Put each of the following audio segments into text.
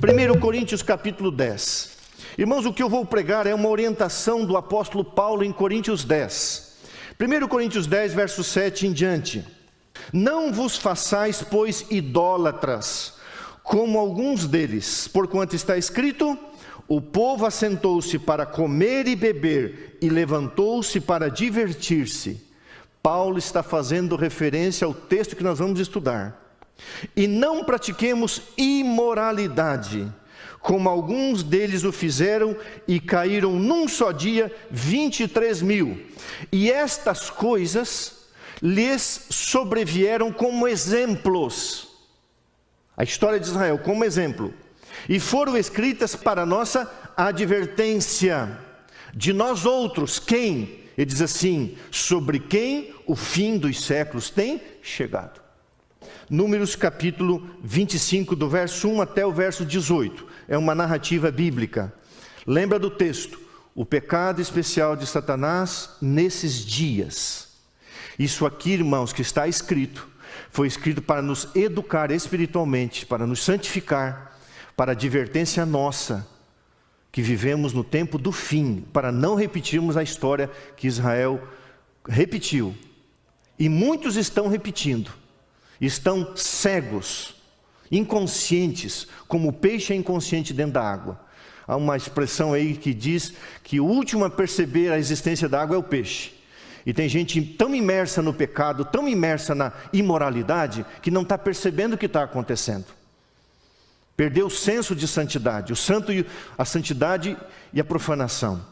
1 Coríntios capítulo 10. Irmãos, o que eu vou pregar é uma orientação do apóstolo Paulo em Coríntios 10. 1 Coríntios 10, verso 7 em diante. Não vos façais, pois, idólatras, como alguns deles, porquanto está escrito: o povo assentou-se para comer e beber, e levantou-se para divertir-se. Paulo está fazendo referência ao texto que nós vamos estudar. E não pratiquemos imoralidade, como alguns deles o fizeram, e caíram num só dia 23.000. E estas coisas lhes sobrevieram como exemplos. A história de Israel como exemplo. E foram escritas para nossa advertência. De nós outros, quem? Ele diz assim: sobre quem o fim dos séculos tem chegado. Números capítulo 25, do verso 1 até o verso 18. É uma narrativa bíblica. Lembra do texto: o pecado especial de Satanás nesses dias. Isso aqui, irmãos, que está escrito, foi escrito para nos educar espiritualmente, para nos santificar, para a advertência nossa, que vivemos no tempo do fim, para não repetirmos a história que Israel repetiu. E muitos estão repetindo, estão cegos, inconscientes, como o peixe é inconsciente dentro da água. Há uma expressão aí que diz que o último a perceber a existência da água é o peixe. E tem gente tão imersa no pecado, tão imersa na imoralidade, que não está percebendo o que está acontecendo. Perdeu o senso de santidade, a santidade e a profanação.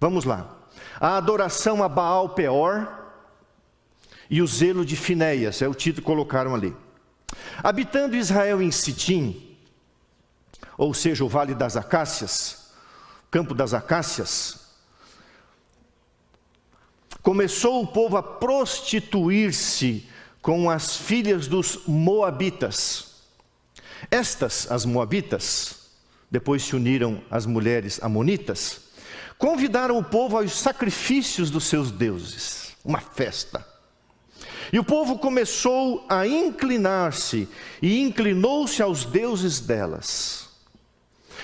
Vamos lá. A adoração a Baal Peor e o zelo de Finéias, é o título que colocaram ali. Habitando Israel em Sitim, ou seja, o Vale das Acácias, Campo das Acácias, começou o povo a prostituir-se com as filhas dos moabitas. Estas, as moabitas, depois se uniram às mulheres amonitas, convidaram o povo aos sacrifícios dos seus deuses, uma festa. E o povo começou a inclinar-se, e inclinou-se aos deuses delas.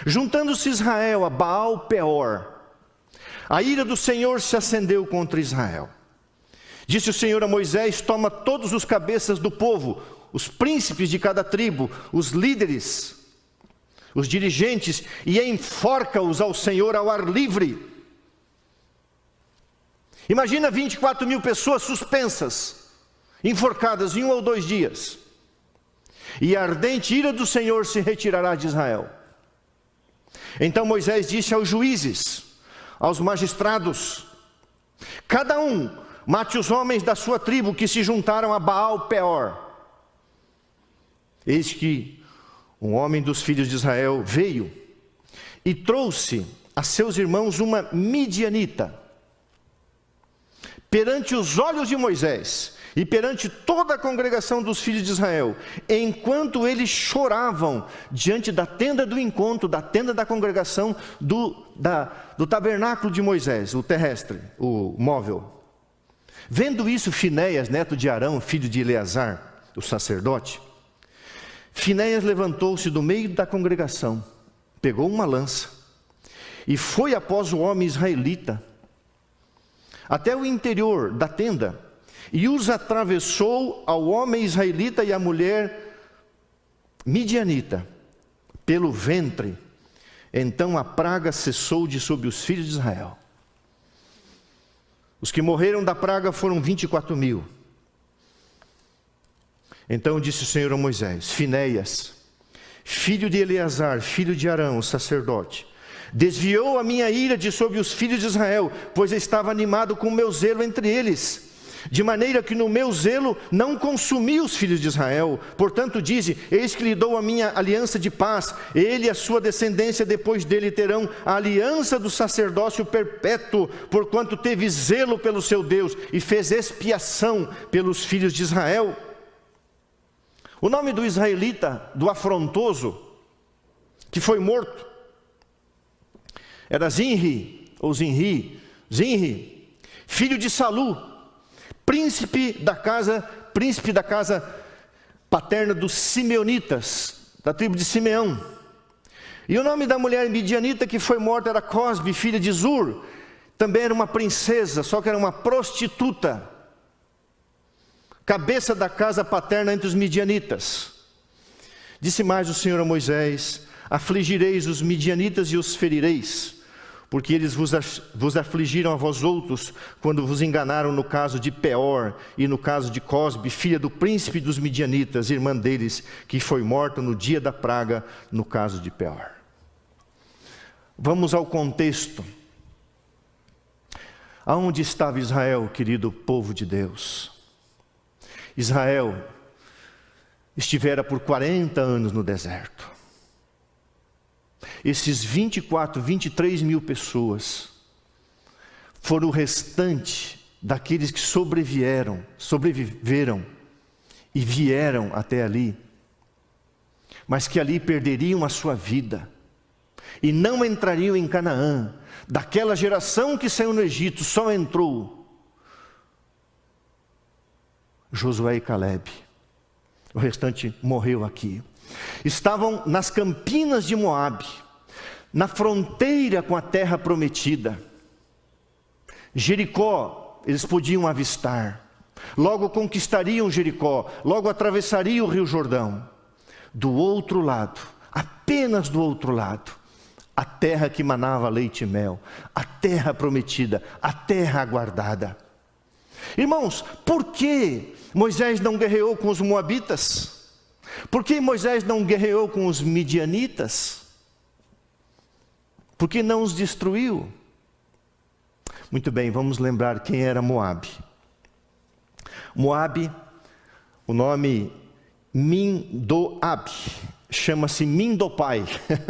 Juntando-se Israel a Baal Peor, a ira do Senhor se acendeu contra Israel. Disse o Senhor a Moisés: toma todos os cabeças do povo, os príncipes de cada tribo, os líderes, os dirigentes, e enforca-os ao Senhor ao ar livre. Imagina 24.000 pessoas suspensas, enforcadas em 1 ou 2 dias. E a ardente ira do Senhor se retirará de Israel. Então Moisés disse aos juízes, aos magistrados: cada um mate os homens da sua tribo que se juntaram a Baal Peor. Eis que um homem dos filhos de Israel veio e trouxe a seus irmãos uma midianita. Perante os olhos de Moisés e perante toda a congregação dos filhos de Israel, enquanto eles choravam diante da tenda do encontro, da tenda da congregação, do tabernáculo de Moisés, o terrestre, o móvel. Vendo isso, Finéias, neto de Arão, filho de Eleazar, o sacerdote, Finéias levantou-se do meio da congregação, pegou uma lança e foi após o homem israelita até o interior da tenda, e os atravessou ao homem israelita e à mulher midianita pelo ventre. Então a praga cessou de sobre os filhos de Israel. Os que morreram da praga foram 24.000. Então disse o Senhor a Moisés: Finéias, filho de Eleazar, filho de Arão, sacerdote, desviou a minha ira de sobre os filhos de Israel, pois estava animado com o meu zelo entre eles, de maneira que no meu zelo não consumi os filhos de Israel. Portanto dize: eis que lhe dou a minha aliança de paz, ele e a sua descendência depois dele terão a aliança do sacerdócio perpétuo, porquanto teve zelo pelo seu Deus e fez expiação pelos filhos de Israel. O nome do israelita, do afrontoso, que foi morto, era Zinri, ou Zinri, filho de Salu, príncipe da casa paterna dos simeonitas, da tribo de Simeão. E o nome da mulher midianita que foi morta era Cosbe, filha de Zur. Também era uma princesa, só que era uma prostituta, cabeça da casa paterna entre os midianitas. Disse mais o Senhor a Moisés: afligireis os midianitas e os ferireis, porque eles vos afligiram a vós outros, quando vos enganaram no caso de Peor e no caso de Cosbe, filha do príncipe dos midianitas, irmã deles, que foi morta no dia da praga, no caso de Peor. Vamos ao contexto. Aonde estava Israel, querido povo de Deus? Israel estivera por 40 anos no deserto. Esses 23 mil pessoas foram o restante daqueles que sobreviveram e vieram até ali, mas que ali perderiam a sua vida e não entrariam em Canaã. Daquela geração que saiu no Egito, só entrou Josué e Calebe. O restante morreu aqui. Estavam nas campinas de Moabe, na fronteira com a terra prometida. Jericó, eles podiam avistar. Logo conquistariam Jericó, logo atravessariam o Rio Jordão. Do outro lado, apenas do outro lado, a terra que manava leite e mel, a terra prometida, a terra aguardada. Irmãos, por que Moisés não guerreou com os moabitas? Por que Moisés não guerreou com os midianitas? Por que não os destruiu? Muito bem, vamos lembrar quem era Moabe. Moabe, o nome Mindoab, chama-se Mindopai,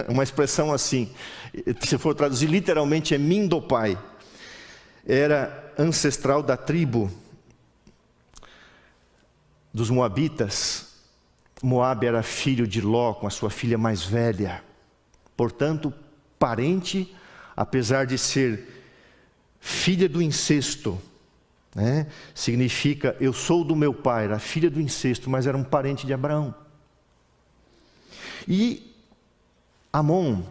uma expressão assim, se for traduzir literalmente é Mindopai. Era ancestral da tribo dos moabitas. Moabe era filho de Ló com a sua filha mais velha, portanto parente, apesar de ser filha do incesto, né? Significa eu sou do meu pai, era filha do incesto, mas era um parente de Abraão. E Amon,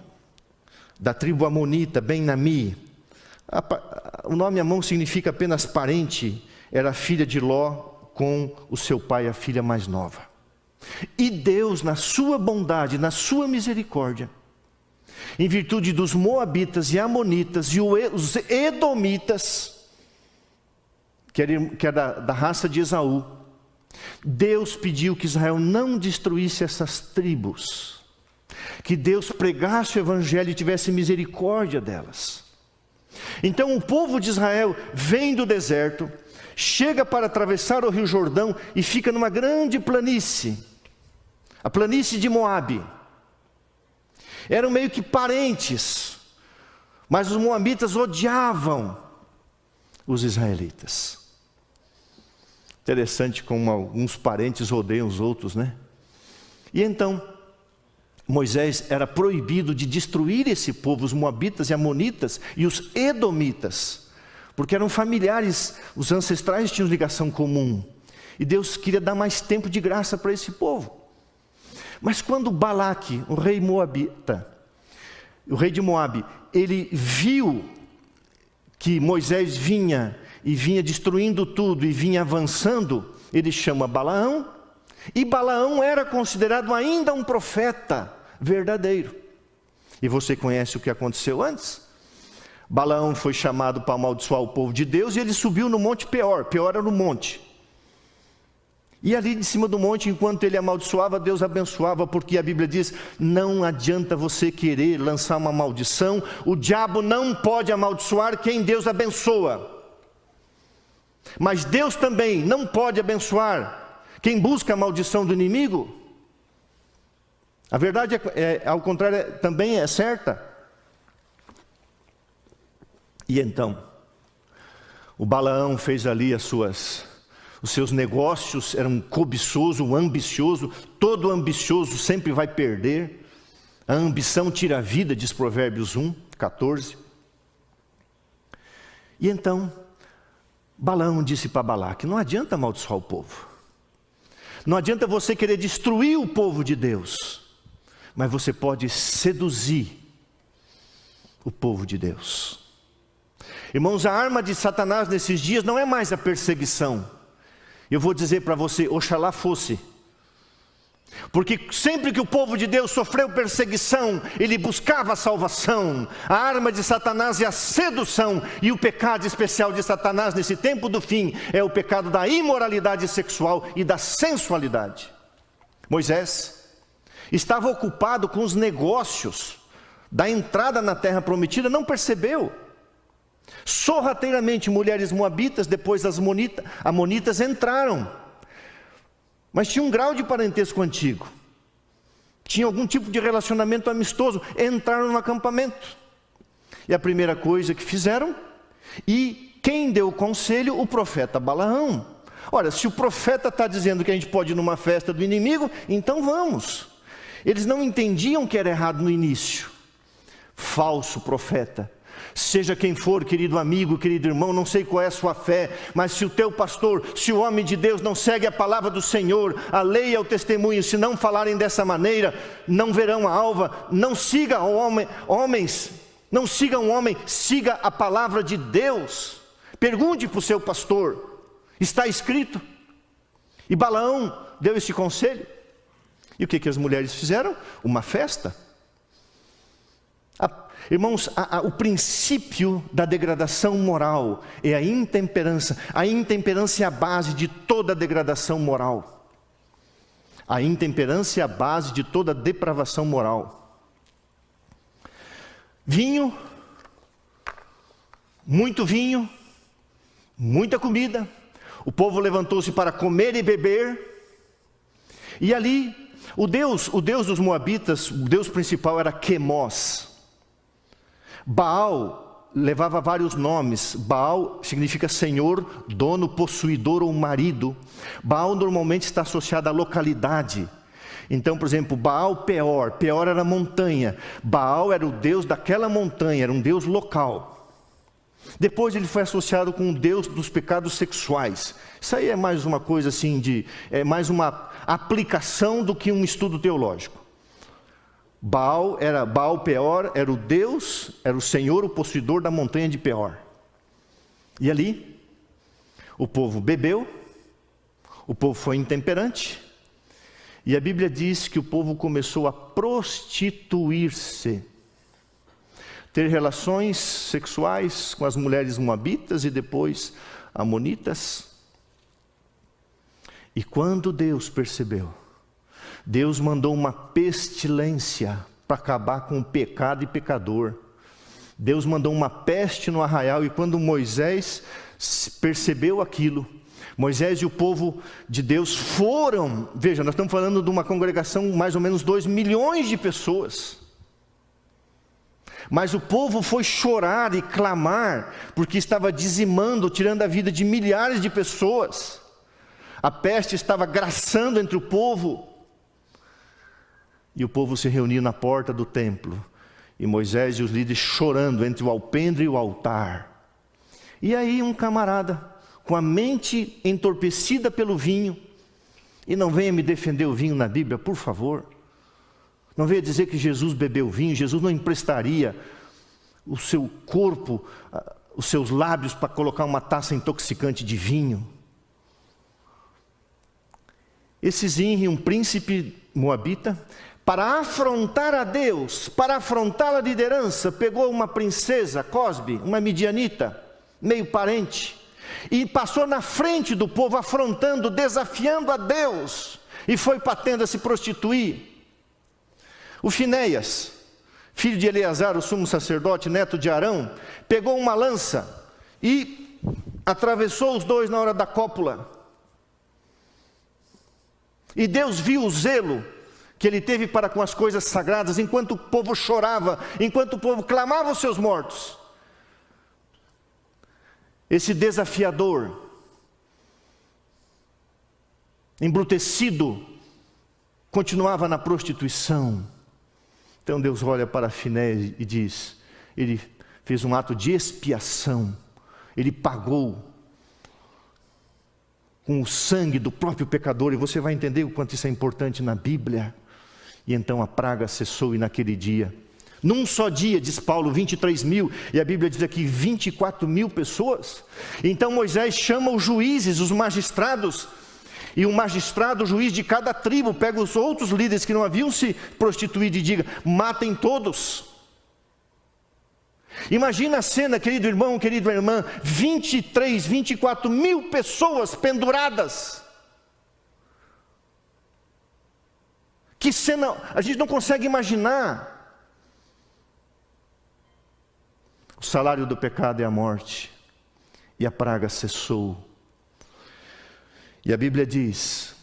da tribo amonita, Ben-Ami, o nome Amon significa apenas parente, era filha de Ló com o seu pai, a filha mais nova. E Deus, na sua bondade, na sua misericórdia, em virtude dos moabitas e amonitas e os edomitas, que era da raça de Esaú, Deus pediu que Israel não destruísse essas tribos, que Deus pregasse o evangelho e tivesse misericórdia delas. Então o povo de Israel vem do deserto, chega para atravessar o Rio Jordão e fica numa grande planície, a planície de Moabe. Eram meio que parentes, mas os moabitas odiavam os israelitas. Interessante como alguns parentes odeiam os outros, né? E então, Moisés era proibido de destruir esse povo, os moabitas e amonitas e os edomitas, porque eram familiares, os ancestrais tinham ligação comum. E Deus queria dar mais tempo de graça para esse povo. Mas quando Balaque, o rei moabita, o rei de Moabe, ele viu que Moisés vinha destruindo tudo e vinha avançando, ele chama Balaão, e Balaão era considerado ainda um profeta verdadeiro. E você conhece o que aconteceu antes? Balaão foi chamado para amaldiçoar o povo de Deus e ele subiu no monte Peor. Peor era no monte. E ali de cima do monte, enquanto ele amaldiçoava, Deus abençoava, porque a Bíblia diz, não adianta você querer lançar uma maldição, o diabo não pode amaldiçoar quem Deus abençoa. Mas Deus também não pode abençoar quem busca a maldição do inimigo. A verdade ao contrário, também é certa. E então, o Balaão fez ali os seus negócios, era um cobiçoso, um ambicioso. Todo ambicioso sempre vai perder. A ambição tira a vida, diz Provérbios 1:14. E então, Balaão disse para Balaque, não adianta amaldiçoar o povo. Não adianta você querer destruir o povo de Deus. mas você pode seduzir o povo de Deus. Irmãos, a arma de Satanás nesses dias não é mais a perseguição. Eu vou dizer para você, oxalá fosse. Porque sempre que o povo de Deus sofreu perseguição, ele buscava a salvação. A arma de Satanás é a sedução. E o pecado especial de Satanás nesse tempo do fim é o pecado da imoralidade sexual e da sensualidade. Moisés estava ocupado com os negócios da entrada na terra prometida, não percebeu. Sorrateiramente mulheres moabitas, depois as amonitas entraram. Mas tinha um grau de parentesco antigo. Tinha algum tipo de relacionamento amistoso. Entraram no acampamento. E a primeira coisa que fizeram, e quem deu o conselho? O profeta Balaão. Olha, se o profeta está dizendo que a gente pode ir numa festa do inimigo, então vamos. Eles não entendiam que era errado no início. Falso profeta. Seja quem for, querido amigo, querido irmão, não sei qual é a sua fé, mas se o teu pastor, se o homem de Deus não segue a palavra do Senhor, a lei é o testemunho, se não falarem dessa maneira, não verão a alva. Não siga homens, não siga um homem, siga a palavra de Deus. Pergunte para o seu pastor, está escrito. E Balaão deu esse conselho. E o que as mulheres fizeram? Uma festa. Irmãos, o princípio da degradação moral é a intemperança. A intemperança é a base de toda degradação moral. A intemperança é a base de toda depravação moral. Vinho, muita comida. O povo levantou-se para comer e beber. E ali, o Deus dos moabitas, o Deus principal era Quemós. Baal levava vários nomes. Baal significa senhor, dono, possuidor ou marido. Baal normalmente está associado à localidade. Então, por exemplo, Baal Peor. Peor era montanha. Baal era o deus daquela montanha, era um deus local. Depois ele foi associado com o deus dos pecados sexuais. Isso aí é mais uma coisa assim é mais uma aplicação do que um estudo teológico. Baal Peor, era o Deus, era o Senhor, o possuidor da montanha de Peor. E ali, o povo bebeu, o povo foi intemperante, e a Bíblia diz que o povo começou a prostituir-se, ter relações sexuais com as mulheres moabitas e depois amonitas. E quando Deus percebeu, Deus mandou uma pestilência para acabar com o pecado e pecador. Deus mandou uma peste no arraial, e quando Moisés percebeu aquilo, Moisés e o povo de Deus foram, veja, nós estamos falando de uma congregação de mais ou menos 2 milhões de pessoas. Mas o povo foi chorar e clamar, porque estava dizimando, tirando a vida de milhares de pessoas. A peste estava graçando entre o povo. E o povo se reuniu na porta do templo, e Moisés e os líderes chorando entre o alpendre e o altar. E aí um camarada, com a mente entorpecida pelo vinho, e não venha me defender o vinho na Bíblia, por favor. Não venha dizer que Jesus bebeu vinho. Jesus não emprestaria o seu corpo, os seus lábios para colocar uma taça intoxicante de vinho. Esse Zinri, um príncipe moabita, para afrontar a Deus, para afrontar a liderança, pegou uma princesa, Cosbe, uma midianita, meio parente, e passou na frente do povo, afrontando, desafiando a Deus, e foi para a tenda se prostituir. O Finéias, filho de Eleazar, o sumo sacerdote, neto de Arão, pegou uma lança e atravessou os dois na hora da cópula. E Deus viu o zelo que ele teve para com as coisas sagradas, enquanto o povo chorava, enquanto o povo clamava os seus mortos. Esse desafiador, embrutecido, continuava na prostituição. Então Deus olha para Finéias e diz, ele fez um ato de expiação, ele pagou com o sangue do próprio pecador, e você vai entender o quanto isso é importante na Bíblia. E então a praga cessou, e naquele dia, num só dia, diz Paulo, 23.000, e a Bíblia diz aqui 24.000 pessoas. Então Moisés chama os juízes, os magistrados, e o magistrado, o juiz de cada tribo, pega os outros líderes que não haviam se prostituído e diga: matem todos. Imagina a cena, querido irmão, querida irmã, 24.000 pessoas penduradas. Que cena, a gente não consegue imaginar. O salário do pecado é a morte, e a praga cessou. E a Bíblia diz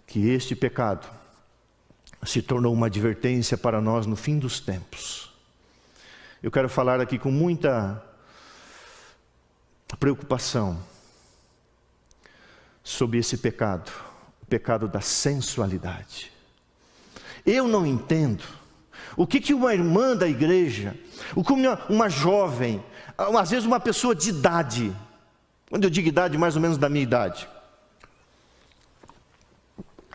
que este pecado se tornou uma advertência para nós no fim dos tempos. Eu quero falar aqui com muita preocupação sobre esse pecado, o pecado da sensualidade. Eu não entendo o que uma irmã da igreja, o que uma jovem, às vezes uma pessoa de idade, quando eu digo idade, mais ou menos da minha idade,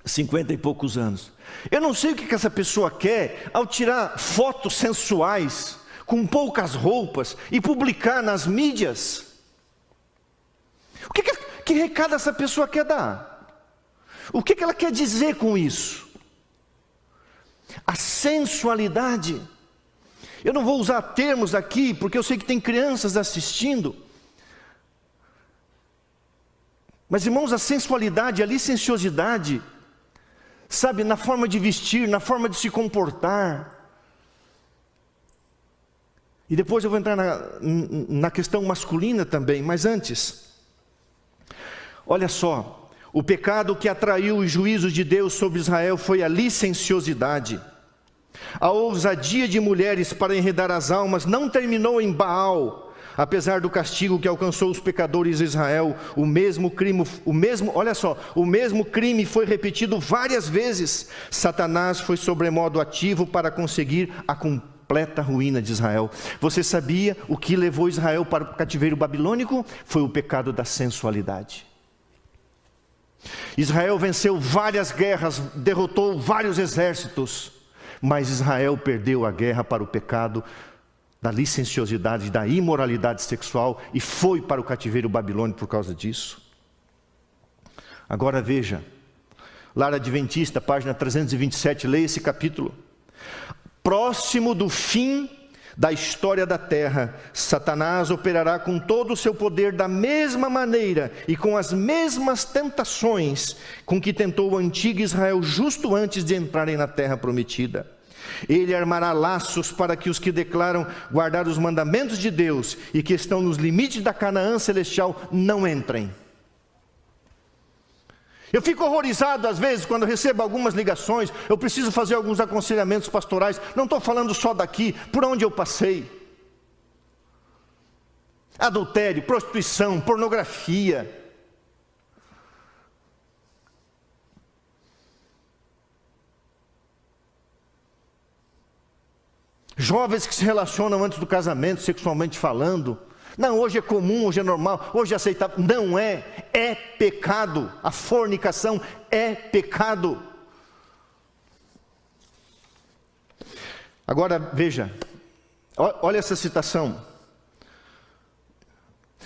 50 e poucos anos, eu não sei o que essa pessoa quer ao tirar fotos sensuais, com poucas roupas, e publicar nas mídias. Que recado essa pessoa quer dar? O que ela quer dizer com isso? A sensualidade. Eu não vou usar termos aqui, porque eu sei que tem crianças assistindo. Mas, irmãos, a sensualidade, a licenciosidade, sabe, na forma de vestir, na forma de se comportar. E depois eu vou entrar na questão masculina também, mas antes, olha só. O pecado que atraiu os juízos de Deus sobre Israel foi a licenciosidade. A ousadia de mulheres para enredar as almas não terminou em Baal. Apesar do castigo que alcançou os pecadores de Israel, o mesmo crime foi repetido várias vezes. Satanás foi sobremodo ativo para conseguir a completa ruína de Israel. Você sabia o que levou Israel para o cativeiro babilônico? Foi o pecado da sensualidade. Israel venceu várias guerras, derrotou vários exércitos, mas Israel perdeu a guerra para o pecado da licenciosidade, da imoralidade sexual, e foi para o cativeiro babilônico por causa disso. Agora veja, Lar Adventista, página 327, leia esse capítulo. Próximo do fim da história da terra, Satanás operará com todo o seu poder da mesma maneira e com as mesmas tentações com que tentou o antigo Israel justo antes de entrarem na terra prometida. Ele armará laços para que os que declaram guardar os mandamentos de Deus e que estão nos limites da Canaã celestial não entrem. Eu fico horrorizado às vezes quando recebo algumas ligações, eu preciso fazer alguns aconselhamentos pastorais, não estou falando só daqui, por onde eu passei. Adultério, prostituição, pornografia. Jovens que se relacionam antes do casamento, sexualmente falando. Não, hoje é comum, hoje é normal, hoje é aceitável. Não é, é pecado. A fornicação é pecado. Agora veja, olha essa citação.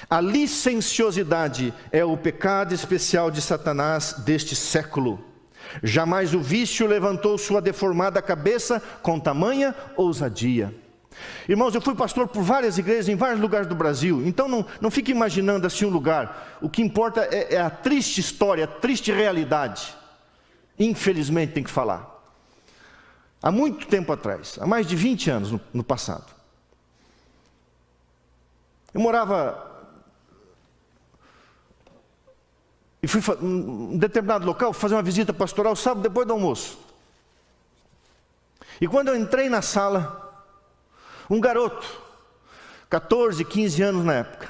A licenciosidade é o pecado especial de Satanás deste século. Jamais o vício levantou sua deformada cabeça com tamanha ousadia. Irmãos, eu fui pastor por várias igrejas em vários lugares do Brasil, então não fique imaginando assim um lugar. O que importa é a triste história, a triste realidade. Infelizmente tem que falar. Há muito tempo atrás, há mais de 20 anos no passado, eu morava e fui em um determinado local fazer uma visita pastoral sábado depois do almoço. E quando eu entrei na sala, um garoto, 14, 15 anos na época,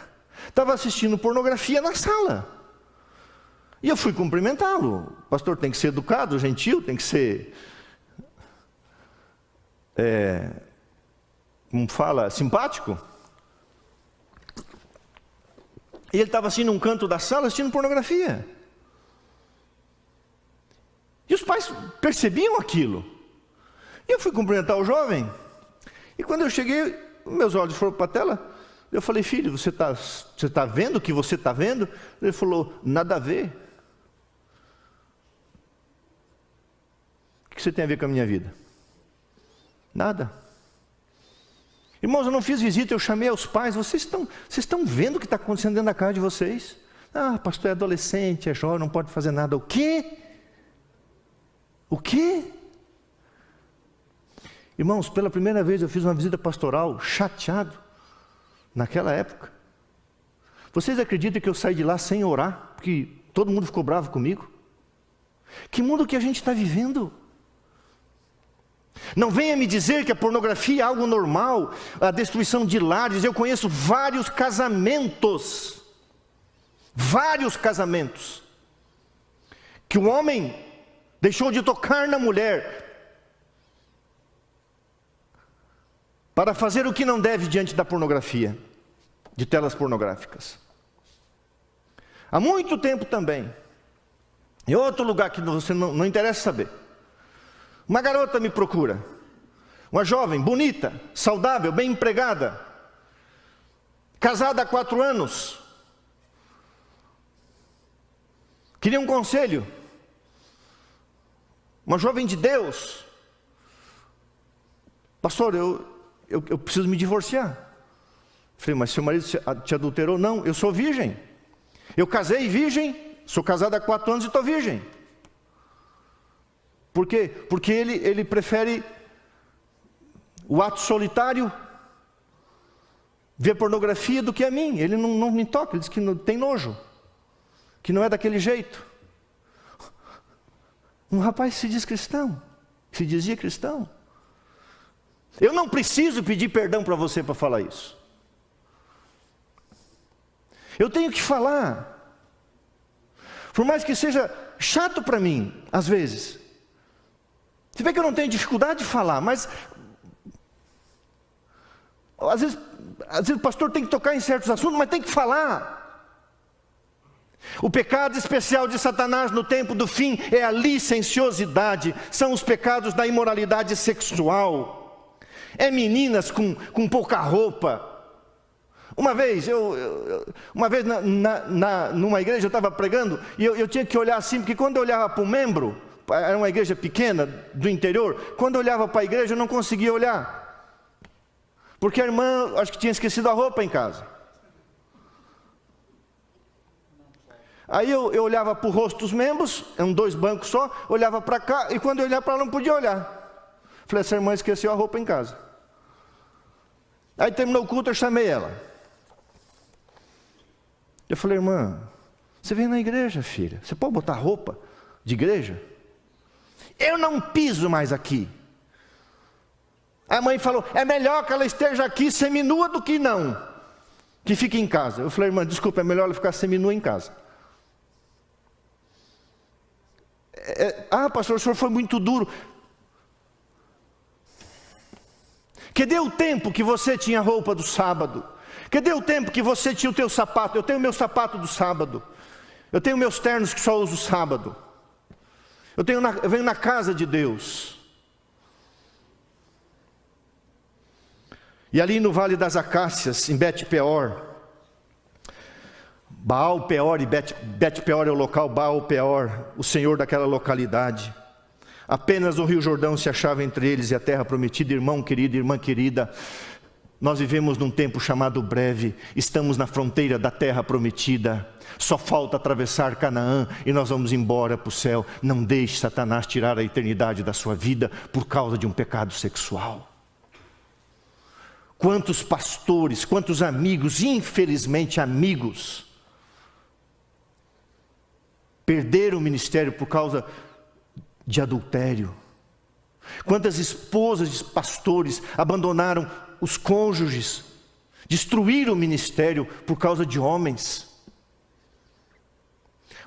estava assistindo pornografia na sala. E eu fui cumprimentá-lo. O pastor tem que ser educado, gentil, tem que ser, como fala, simpático. E ele estava assim num canto da sala assistindo pornografia. E os pais percebiam aquilo. E eu fui cumprimentar o jovem, e quando eu cheguei, meus olhos foram para a tela, eu falei, filho, você tá vendo o que você está vendo? Ele falou, nada a ver. O que você tem a ver com a minha vida? Nada. Irmãos, eu não fiz visita, eu chamei aos pais, vocês estão vendo o que está acontecendo dentro da casa de vocês? Ah, pastor, é adolescente, é jovem, não pode fazer nada. O quê? O quê? Irmãos, pela primeira vez eu fiz uma visita pastoral chateado, naquela época. Vocês acreditam que eu saí de lá sem orar, porque todo mundo ficou bravo comigo? Que mundo que a gente está vivendo? Não venha me dizer que a pornografia é algo normal, a destruição de lares. Eu conheço vários casamentos, que o homem deixou de tocar na mulher para fazer o que não deve diante da pornografia, de telas pornográficas. Há muito tempo também, em outro lugar que você não interessa saber, uma garota me procura, uma jovem, bonita, saudável, bem empregada, casada há 4 anos, queria um conselho, uma jovem de Deus. Pastor, eu preciso me divorciar. Falei, mas seu marido te adulterou? Não, eu sou virgem. Eu casei virgem, sou casado há 4 anos e estou virgem. Por quê? Porque ele prefere o ato solitário, ver pornografia, do que a mim. Ele não me toca, ele diz que não, tem nojo, que não é daquele jeito. Um rapaz se diz cristão, se dizia cristão. Eu não preciso pedir perdão para você para falar isso. Eu tenho que falar, por mais que seja chato para mim, às vezes. Você vê que eu não tenho dificuldade de falar, mas às vezes o pastor tem que tocar em certos assuntos, mas tem que falar. O pecado especial de Satanás no tempo do fim é a licenciosidade, são os pecados da imoralidade sexual, é meninas com pouca roupa. Uma vez numa igreja eu estava pregando, e eu tinha que olhar assim, porque quando eu olhava para o membro, era uma igreja pequena do interior, quando eu olhava para a igreja eu não conseguia olhar, porque a irmã, acho que tinha esquecido a roupa em casa. Aí eu olhava para o rosto dos membros, eram 2 bancos só, olhava para cá, e quando eu olhava para ela não podia olhar. Falei, essa irmã esqueceu a roupa em casa. Aí terminou o culto, eu chamei ela. Eu falei, irmã, você vem na igreja, filha, você pode botar roupa de igreja? Eu não piso mais aqui. A mãe falou, é melhor que ela esteja aqui seminua do que não, que fique em casa. Eu falei, irmã, desculpa, é melhor ela ficar seminua em casa. Pastor, o senhor foi muito duro. Cadê o tempo que você tinha roupa do sábado? Cadê o tempo que você tinha o teu sapato? Eu tenho o meu sapato do sábado. Eu tenho meus ternos que só uso sábado. Eu venho na casa de Deus. E ali no Vale das Acácias, em Bet-peor, Baal-peor, e Bet-peor é o local, Baal-peor, o senhor daquela localidade. Apenas o rio Jordão se achava entre eles e a terra prometida. Irmão querido, irmã querida, nós vivemos num tempo chamado breve, estamos na fronteira da terra prometida, só falta atravessar Canaã e nós vamos embora para o céu. Não deixe Satanás tirar a eternidade da sua vida por causa de um pecado sexual. Quantos pastores, quantos amigos, infelizmente amigos, perderam o ministério por causa de adultério. Quantas esposas de pastores abandonaram os cônjuges, destruíram o ministério por causa de homens.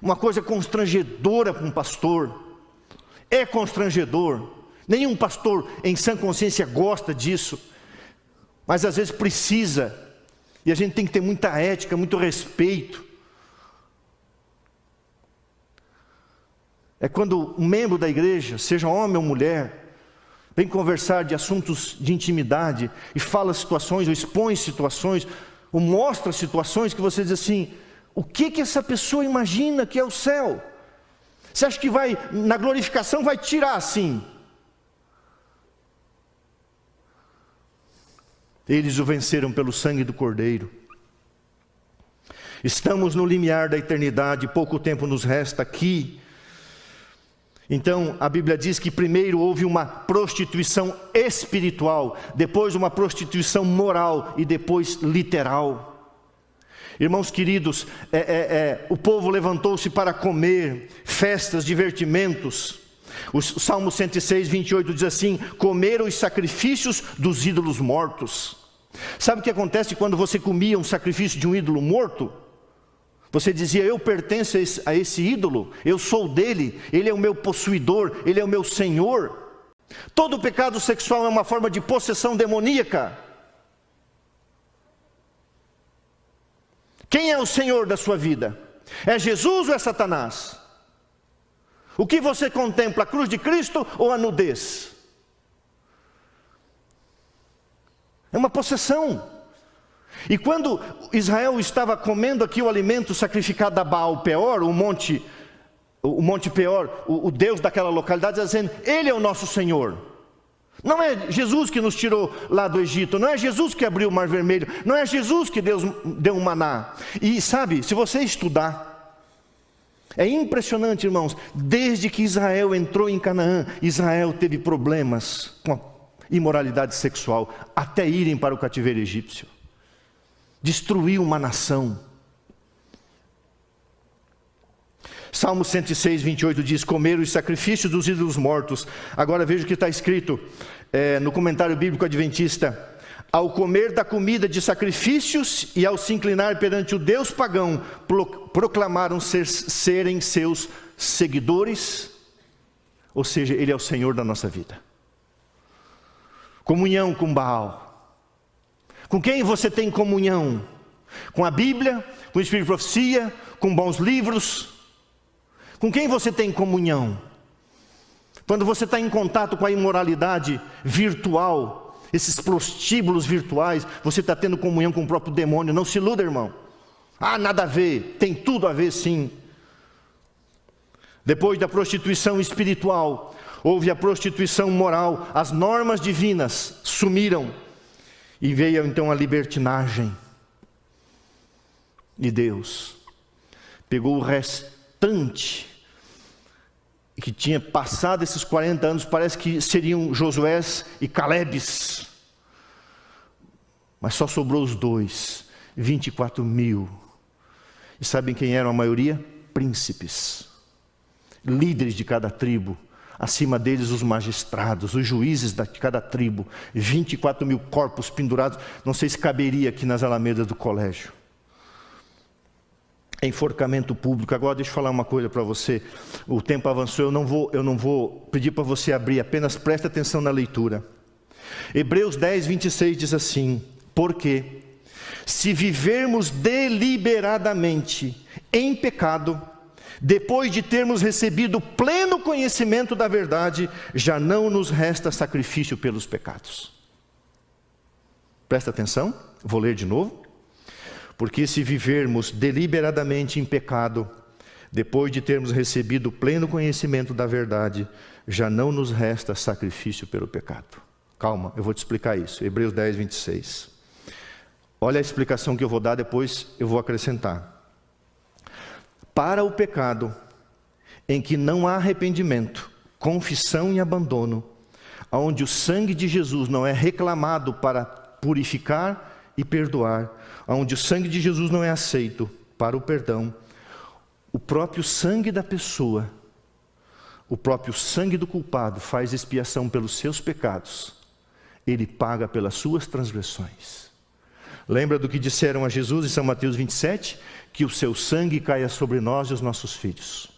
Uma coisa constrangedora para um pastor, é constrangedor, nenhum pastor em sã consciência gosta disso, mas às vezes precisa, e a gente tem que ter muita ética, muito respeito. É quando um membro da igreja, seja homem ou mulher, vem conversar de assuntos de intimidade e fala situações, ou expõe situações, ou mostra situações que você diz assim: o que essa pessoa imagina que é o céu? Você acha que vai, na glorificação, vai tirar assim? Eles o venceram pelo sangue do Cordeiro. Estamos no limiar da eternidade, pouco tempo nos resta aqui. Então, a Bíblia diz que primeiro houve uma prostituição espiritual, depois uma prostituição moral e depois literal. Irmãos queridos, o povo levantou-se para comer, festas, divertimentos. O Salmo 106, 28 diz assim: comeram os sacrifícios dos ídolos mortos. Sabe o que acontece quando você comia um sacrifício de um ídolo morto? Você dizia: eu pertenço a esse ídolo, eu sou dele, ele é o meu possuidor, ele é o meu senhor. Todo pecado sexual é uma forma de possessão demoníaca. Quem é o Senhor da sua vida? É Jesus ou é Satanás? O que você contempla, a cruz de Cristo ou a nudez? É uma possessão. E quando Israel estava comendo aqui o alimento sacrificado a Baal Peor, o Monte Peor, o Deus daquela localidade, dizendo: ele é o nosso Senhor. Não é Jesus que nos tirou lá do Egito, não é Jesus que abriu o Mar Vermelho, não é Jesus que Deus deu um maná. E sabe, se você estudar, é impressionante, irmãos, desde que Israel entrou em Canaã, Israel teve problemas com a imoralidade sexual, até irem para o cativeiro egípcio. Destruiu uma nação. Salmo 106, 28 diz: comeram os sacrifícios dos ídolos mortos. Agora veja o que está escrito no comentário bíblico adventista: ao comer da comida de sacrifícios e ao se inclinar perante o Deus pagão, proclamaram serem seus seguidores. Ou seja, ele é o Senhor da nossa vida. Comunhão com Baal. Com quem você tem comunhão? Com a Bíblia, com o Espírito de Profecia, com bons livros? Com quem você tem comunhão? Quando você está em contato com a imoralidade virtual, esses prostíbulos virtuais, você está tendo comunhão com o próprio demônio. Não se iluda, irmão. Ah, nada a ver. Tem tudo a ver, sim. Depois da prostituição espiritual, houve a prostituição moral. As normas divinas sumiram. E veio então a libertinagem. E Deus pegou o restante que tinha passado esses 40 anos, parece que seriam Josués e Calebes, mas só sobrou os dois, 24 mil. E sabem quem eram a maioria? Príncipes, líderes de cada tribo. Acima deles os magistrados, os juízes de cada tribo. 24 mil corpos pendurados. Não sei se caberia aqui nas alamedas do colégio. Enforcamento público. Agora deixa eu falar uma coisa para você. O tempo avançou, eu não vou pedir para você abrir, apenas preste atenção na leitura. Hebreus 10, 26 diz assim: porque se vivermos deliberadamente em pecado, depois de termos recebido pleno conhecimento da verdade, já não nos resta sacrifício pelos pecados. Presta atenção, vou ler de novo. Porque se vivermos deliberadamente em pecado, depois de termos recebido pleno conhecimento da verdade, já não nos resta sacrifício pelo pecado. Calma, eu vou te explicar isso. Hebreus 10, 26. Olha a explicação que eu vou dar, depois eu vou acrescentar. Para o pecado em que não há arrependimento, confissão e abandono, onde o sangue de Jesus não é reclamado para purificar e perdoar, onde o sangue de Jesus não é aceito para o perdão, o próprio sangue da pessoa, o próprio sangue do culpado faz expiação pelos seus pecados, ele paga pelas suas transgressões. Lembra do que disseram a Jesus em São Mateus 27? Que o seu sangue caia sobre nós e os nossos filhos.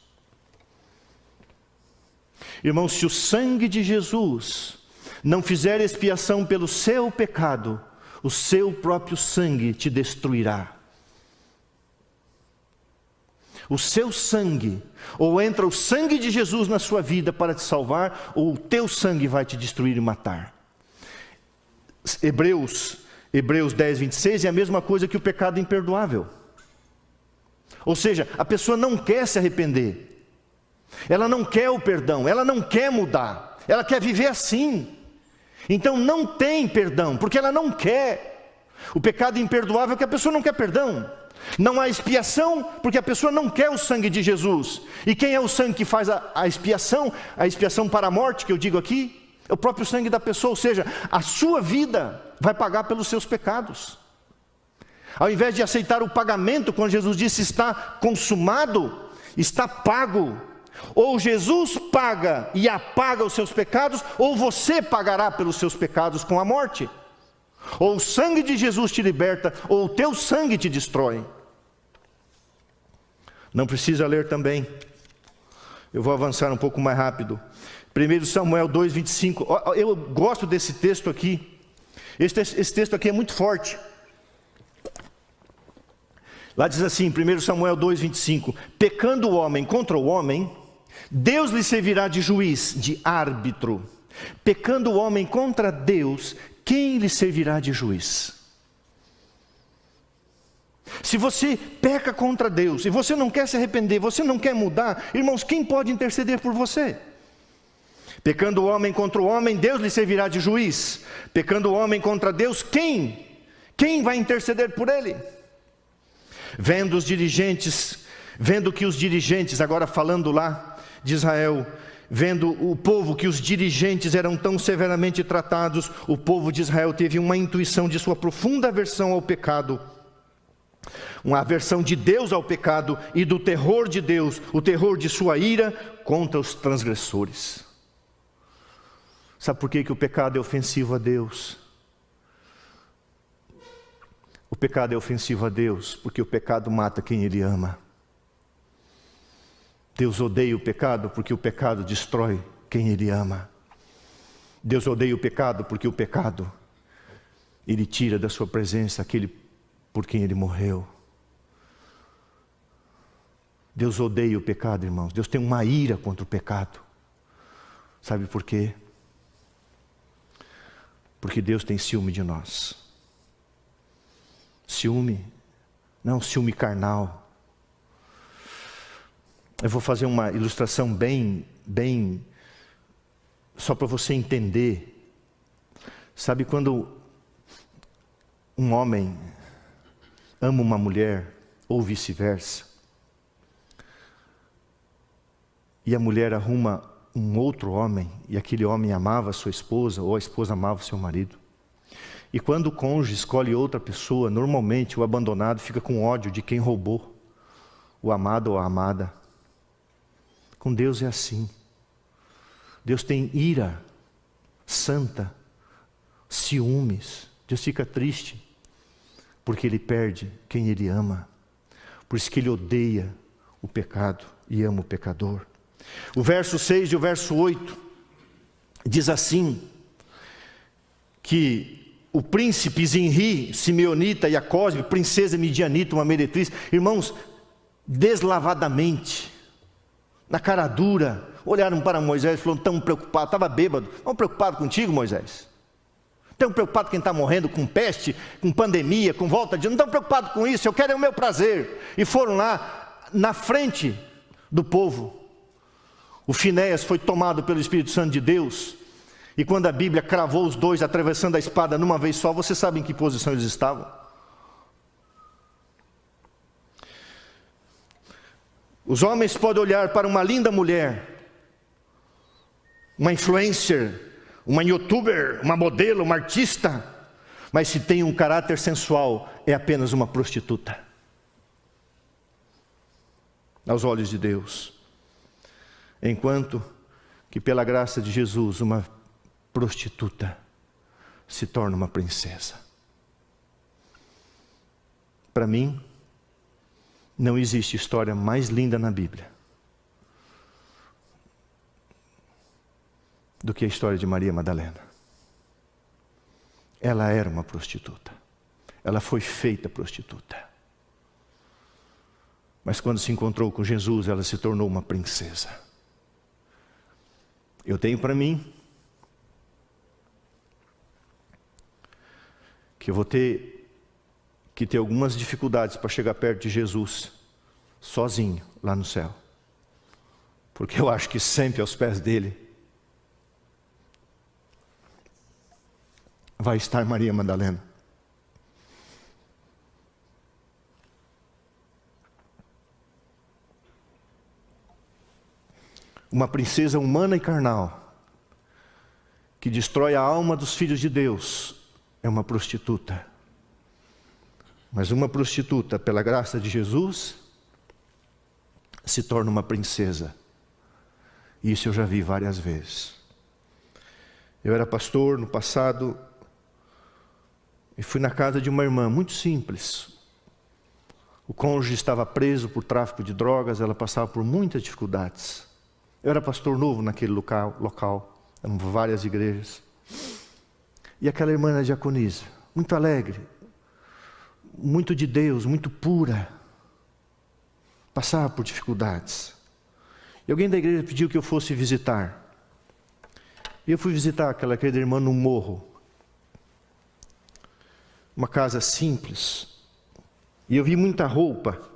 Irmãos, se o sangue de Jesus não fizer expiação pelo seu pecado, o seu próprio sangue te destruirá. o seu sangue, ou entra o sangue de Jesus na sua vida para te salvar, ou o teu sangue vai te destruir e matar. Hebreus 10, 26 é a mesma coisa que o pecado imperdoável. Ou seja, a pessoa não quer se arrepender, ela não quer o perdão, ela não quer mudar, ela quer viver assim. Então não tem perdão, porque ela não quer. O pecado imperdoável é que a pessoa não quer perdão. Não há expiação, porque a pessoa não quer o sangue de Jesus. E quem é o sangue que faz a expiação? A expiação para a morte, que eu digo aqui, é o próprio sangue da pessoa. Ou seja, a sua vida vai pagar pelos seus pecados. Ao invés de aceitar o pagamento, quando Jesus disse está consumado, está pago. Ou Jesus paga e apaga os seus pecados, ou você pagará pelos seus pecados com a morte. Ou o sangue de Jesus te liberta, ou o teu sangue te destrói. Não precisa ler também. Eu vou avançar um pouco mais rápido. 1 Samuel 2, 25. Eu gosto desse texto aqui. Esse texto aqui é muito forte. Lá diz assim, 1 Samuel 2, 25. Pecando o homem contra o homem, Deus lhe servirá de juiz, de árbitro. Pecando o homem contra Deus, quem lhe servirá de juiz? Se você peca contra Deus, e você não quer se arrepender, você não quer mudar, irmãos, quem pode interceder por você? Pecando o homem contra o homem, Deus lhe servirá de juiz. Pecando o homem contra Deus, quem? Quem vai interceder por ele? Vendo que os dirigentes, agora falando lá de Israel, vendo o povo que os dirigentes eram tão severamente tratados, o povo de Israel teve uma intuição de sua profunda aversão ao pecado, uma aversão de Deus ao pecado e do terror de Deus, o terror de sua ira contra os transgressores. Sabe por que o pecado é ofensivo a Deus? O pecado é ofensivo a Deus porque o pecado mata quem Ele ama. Deus odeia o pecado porque o pecado destrói quem Ele ama. Deus odeia o pecado porque o pecado, Ele tira da sua presença aquele por quem Ele morreu. Deus odeia o pecado, irmãos. Deus tem uma ira contra o pecado. Sabe por quê? Porque Deus tem ciúme de nós. Ciúme, não ciúme carnal. Eu vou fazer uma ilustração bem, só para você entender. Sabe quando um homem ama uma mulher, ou vice-versa, e a mulher arruma um outro homem, e aquele homem amava a sua esposa, ou a esposa amava o seu marido. E quando o cônjuge escolhe outra pessoa, normalmente o abandonado fica com ódio de quem roubou, o amado ou a amada. Com Deus é assim. Deus tem ira santa, ciúmes. Deus fica triste porque Ele perde quem Ele ama. Por isso que Ele odeia o pecado e ama o pecador. O verso 6 e o verso 8 diz assim, que o príncipe Zinri, simeonita, e a Cosbe, princesa midianita, uma meretriz, irmãos, deslavadamente, na cara dura, olharam para Moisés e falaram, estão preocupados, estava bêbado, estão preocupados contigo, Moisés? Estão preocupados quem está morrendo com peste, com pandemia, com volta de... Não estão preocupados com isso, eu quero o meu prazer. E foram lá, na frente do povo. O Finéias foi tomado pelo Espírito Santo de Deus, e quando a Bíblia cravou os dois atravessando a espada numa vez só, você sabe em que posição eles estavam? Os homens podem olhar para uma linda mulher, uma influencer, uma youtuber, uma modelo, uma artista, mas se tem um caráter sensual, é apenas uma prostituta. Aos olhos de Deus. Enquanto que pela graça de Jesus, uma prostituta se torna uma princesa. Para mim, não existe história mais linda na Bíblia do que a história de Maria Madalena. Ela era uma prostituta. Ela foi feita prostituta. Mas quando se encontrou com Jesus, ela se tornou uma princesa. Eu tenho para mim que eu vou ter que ter algumas dificuldades para chegar perto de Jesus, sozinho, lá no céu. Porque eu acho que sempre aos pés dele vai estar Maria Madalena. Uma princesa humana e carnal, que destrói a alma dos filhos de Deus, é uma prostituta. Mas uma prostituta, pela graça de Jesus, se torna uma princesa. Isso eu já vi várias vezes. Eu era pastor no passado e fui na casa de uma irmã muito simples. O cônjuge estava preso por tráfico de drogas, ela passava por muitas dificuldades. Eu era pastor novo naquele local, eram várias igrejas. E aquela irmã era diaconisa, muito alegre, muito de Deus, muito pura. Passava por dificuldades. E alguém da igreja pediu que eu fosse visitar. E eu fui visitar aquela querida irmã no morro. Uma casa simples. E eu vi muita roupa.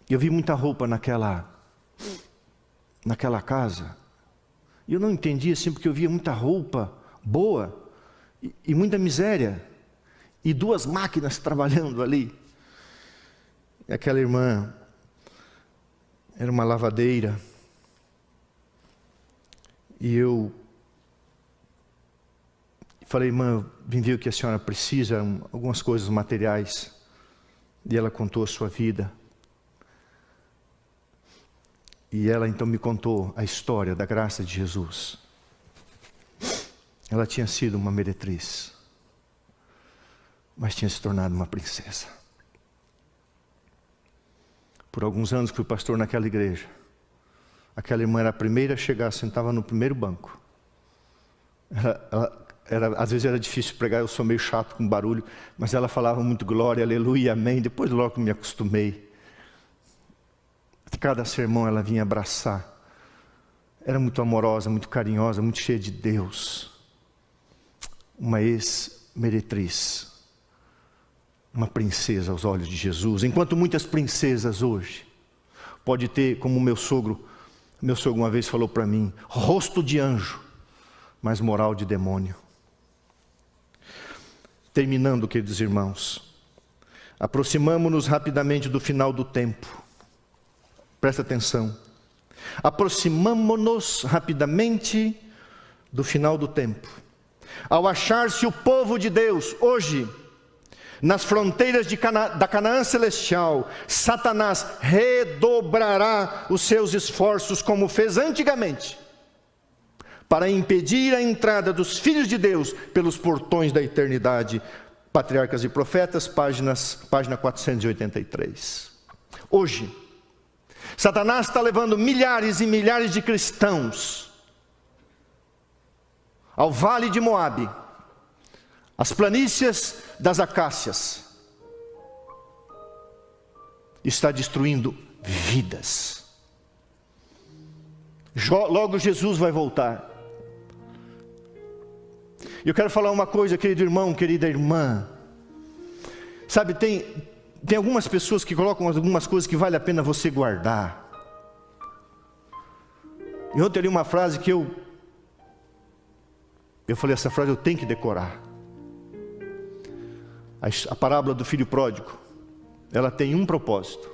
Eu vi muita roupa naquela casa. E eu não entendia assim, porque eu via muita roupa boa e muita miséria. E 2 máquinas trabalhando ali. E aquela irmã era uma lavadeira. E eu falei, irmã, eu vim ver o que a senhora precisa, algumas coisas materiais. E ela contou a sua vida. E ela então me contou a história da graça de Jesus. Ela tinha sido uma meretriz, mas tinha se tornado uma princesa. Por alguns anos que fui pastor naquela igreja. Aquela irmã era a primeira a chegar, sentava no primeiro banco. Às vezes era difícil pregar, eu sou meio chato com barulho, mas ela falava muito glória, aleluia, amém. Depois logo me acostumei. Cada sermão ela vinha abraçar. Era muito amorosa, muito carinhosa, muito cheia de Deus. Uma ex-meretriz. Uma princesa aos olhos de Jesus. Enquanto muitas princesas hoje pode ter, como meu sogro uma vez falou para mim, rosto de anjo, mas moral de demônio. Terminando, queridos irmãos, aproximamo-nos rapidamente do final do tempo. Presta atenção. Aproximamo-nos rapidamente do final do tempo. Ao achar-se o povo de Deus, hoje, nas fronteiras da Canaã celestial, Satanás redobrará os seus esforços como fez antigamente, para impedir a entrada dos filhos de Deus pelos portões da eternidade. Patriarcas e Profetas, página 483. Hoje, Satanás está levando milhares e milhares de cristãos ao vale de Moabe, às planícies das acácias. Está destruindo vidas. Logo Jesus vai voltar. E eu quero falar uma coisa, querido irmão, querida irmã. Sabe, tem algumas pessoas que colocam algumas coisas que vale a pena você guardar. E ontem eu li uma frase que eu falei, essa frase eu tenho que decorar. A parábola do filho pródigo, ela tem um propósito.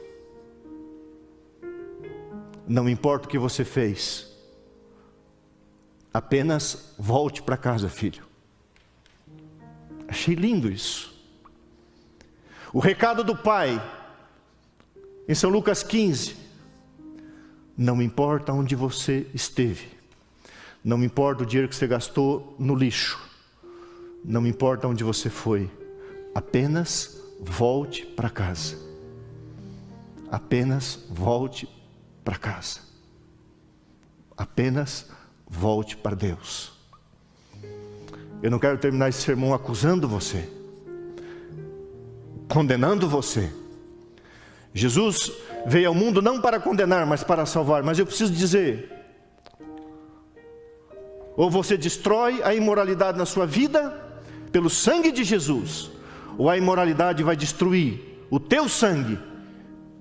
Não importa o que você fez, apenas volte para casa, filho. Achei lindo isso. O recado do pai, em São Lucas 15, não importa onde você esteve, não importa o dinheiro que você gastou no lixo, não importa onde você foi, apenas volte para casa. Apenas volte para casa. Apenas volte para Deus. Eu não quero terminar esse sermão acusando você. condenando você. Jesus veio ao mundo não para condenar, mas para salvar. Mas eu preciso dizer, ou você destrói a imoralidade na sua vida pelo sangue de Jesus, ou a imoralidade vai destruir o teu sangue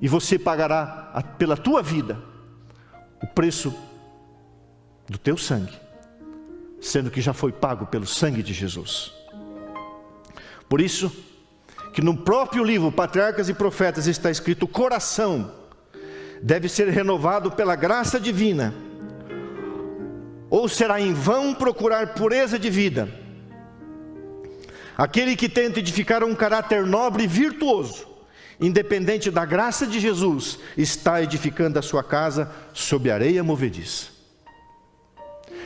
e você pagará pela tua vida o preço do teu sangue, sendo que já foi pago pelo sangue de Jesus. Por isso que no próprio livro Patriarcas e Profetas está escrito: o coração deve ser renovado pela graça divina, ou será em vão procurar pureza de vida. Aquele que tenta edificar um caráter nobre e virtuoso, independente da graça de Jesus, está edificando a sua casa sob areia movediça.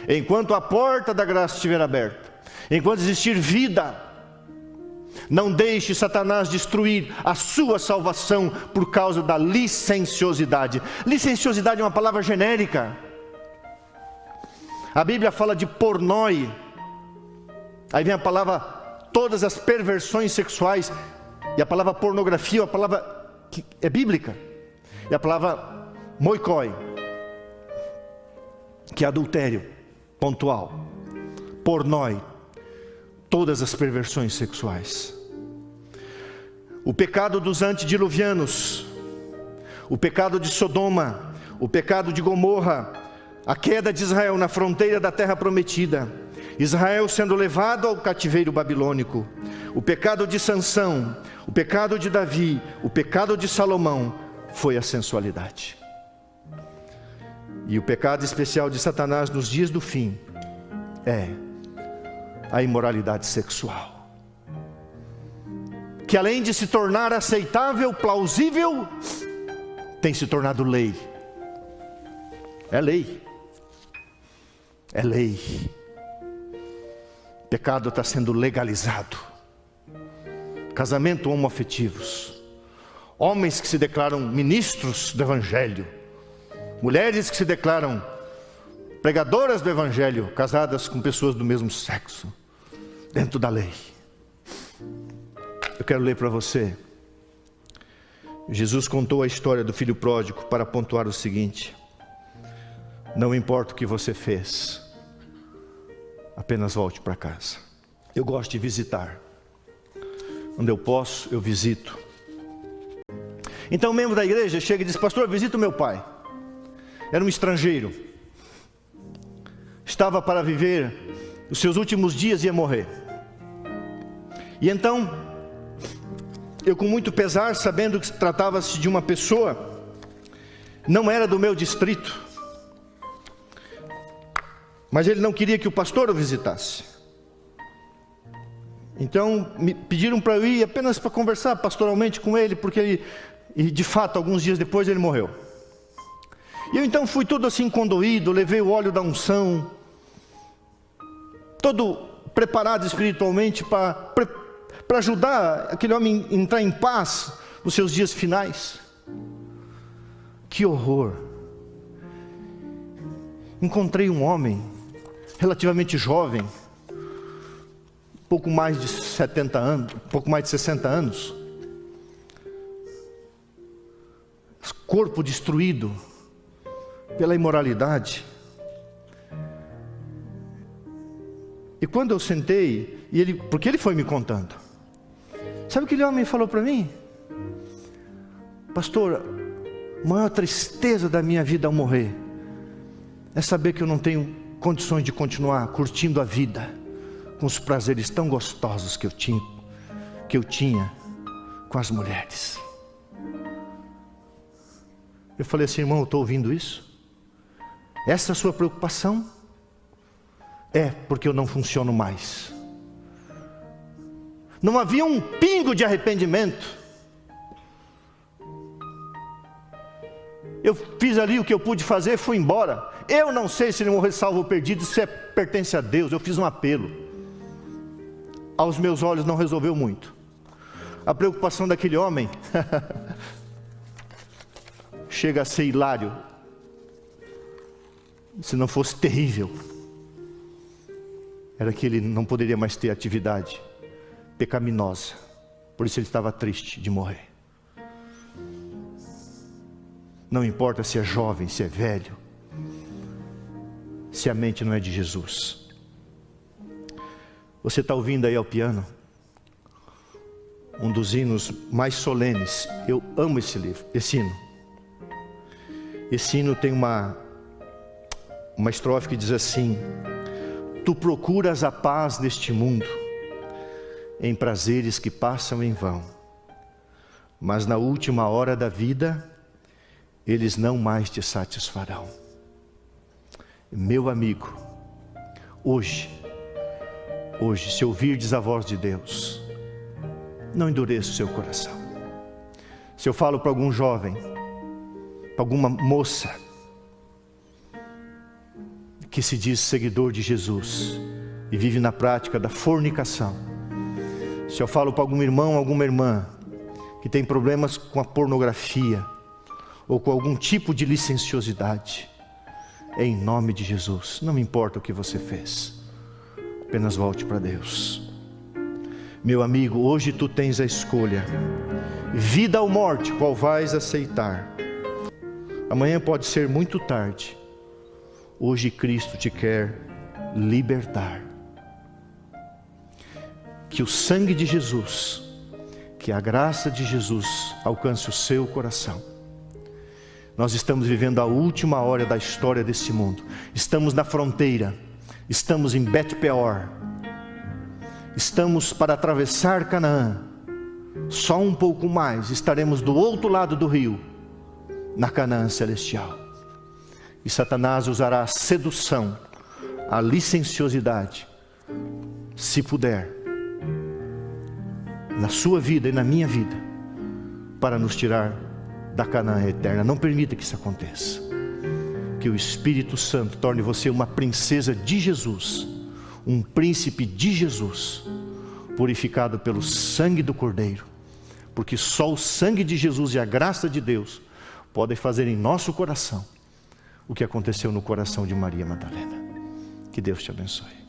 Enquanto a porta da graça estiver aberta, enquanto existir vida, não deixe Satanás destruir a sua salvação por causa da licenciosidade. Licenciosidade é uma palavra genérica. A Bíblia fala de pornoi. Aí vem a palavra, todas as perversões sexuais. E a palavra pornografia é uma palavra que é bíblica. E a palavra moikoi, que é adultério pontual. Pornoi, todas as perversões sexuais. O pecado dos antediluvianos, o pecado de Sodoma, o pecado de Gomorra, a queda de Israel na fronteira da terra prometida, Israel sendo levado ao cativeiro babilônico, o pecado de Sansão, o pecado de Davi, o pecado de Salomão, foi a sensualidade. E o pecado especial de Satanás nos dias do fim é a imoralidade sexual, que além de se tornar aceitável, plausível, tem se tornado lei. É lei. É lei. O pecado está sendo legalizado. Casamento homoafetivos, homens que se declaram ministros do Evangelho, mulheres que se declaram pregadoras do Evangelho, casadas com pessoas do mesmo sexo, dentro da lei. Eu quero ler para você. Jesus contou a história do filho pródigo para pontuar o seguinte: não importa o que você fez, apenas volte para casa. Eu gosto de visitar. Onde eu posso, eu visito. Então um membro da igreja chega e diz: pastor, visita o meu pai. Era um estrangeiro, estava para viver os seus últimos dias e ia morrer. E então, eu com muito pesar, sabendo que tratava-se de uma pessoa, não era do meu distrito, mas ele não queria que o pastor o visitasse. Então me pediram para eu ir apenas para conversar pastoralmente com ele, porque ele, e de fato, alguns dias depois ele morreu. E eu então fui todo assim condoído, levei o óleo da unção, todo preparado espiritualmente para ajudar aquele homem a entrar em paz nos seus dias finais. Que horror! Encontrei um homem relativamente jovem, pouco mais de 70 anos, pouco mais de 60 anos, corpo destruído pela imoralidade. E quando eu sentei, porque ele foi me contando, sabe o que aquele homem falou para mim? Pastor, a maior tristeza da minha vida ao morrer é saber que eu não tenho condições de continuar curtindo a vida com os prazeres tão gostosos que eu tinha com as mulheres. Eu falei assim: irmão, eu estou ouvindo isso? Essa é a sua preocupação? É, porque eu não funciono mais. Não havia um pingo de arrependimento. Eu fiz ali o que eu pude fazer, fui embora. Eu não sei se ele morrer salvo ou perdido, isso pertence a Deus. Eu fiz um apelo. Aos meus olhos não resolveu muito. A preocupação daquele homem chega a ser hilário, se não fosse terrível. Era que ele não poderia mais ter atividade pecaminosa, por isso ele estava triste de morrer. Não importa se é jovem, se é velho, se a mente não é de Jesus. Você está ouvindo aí ao piano? Um dos hinos mais solenes. Eu amo esse livro, esse hino. Esse hino tem uma estrofe que diz assim: tu procuras a paz neste mundo, em prazeres que passam em vão, mas na última hora da vida, eles não mais te satisfarão. Meu amigo, hoje, se ouvirdes a voz de Deus, não endureça o seu coração. Se eu falo para algum jovem, para alguma moça, que se diz seguidor de Jesus, e vive na prática da fornicação, se eu falo para algum irmão, alguma irmã, que tem problemas com a pornografia, ou com algum tipo de licenciosidade, em nome de Jesus, não me importa o que você fez, apenas volte para Deus. Meu amigo, hoje tu tens a escolha, vida ou morte, qual vais aceitar? Amanhã pode ser muito tarde. Hoje Cristo te quer libertar. Que o sangue de Jesus, que a graça de Jesus alcance o seu coração. Nós estamos vivendo a última hora da história desse mundo. Estamos na fronteira. Estamos em Bet-peor. Estamos para atravessar Canaã. Só um pouco mais estaremos do outro lado do rio, na Canaã celestial. E Satanás usará a sedução, a licenciosidade, se puder, na sua vida e na minha vida, para nos tirar da Canaã eterna. Não permita que isso aconteça. Que o Espírito Santo torne você uma princesa de Jesus, um príncipe de Jesus, purificado pelo sangue do Cordeiro, porque só o sangue de Jesus e a graça de Deus podem fazer em nosso coração o que aconteceu no coração de Maria Madalena. Que Deus te abençoe.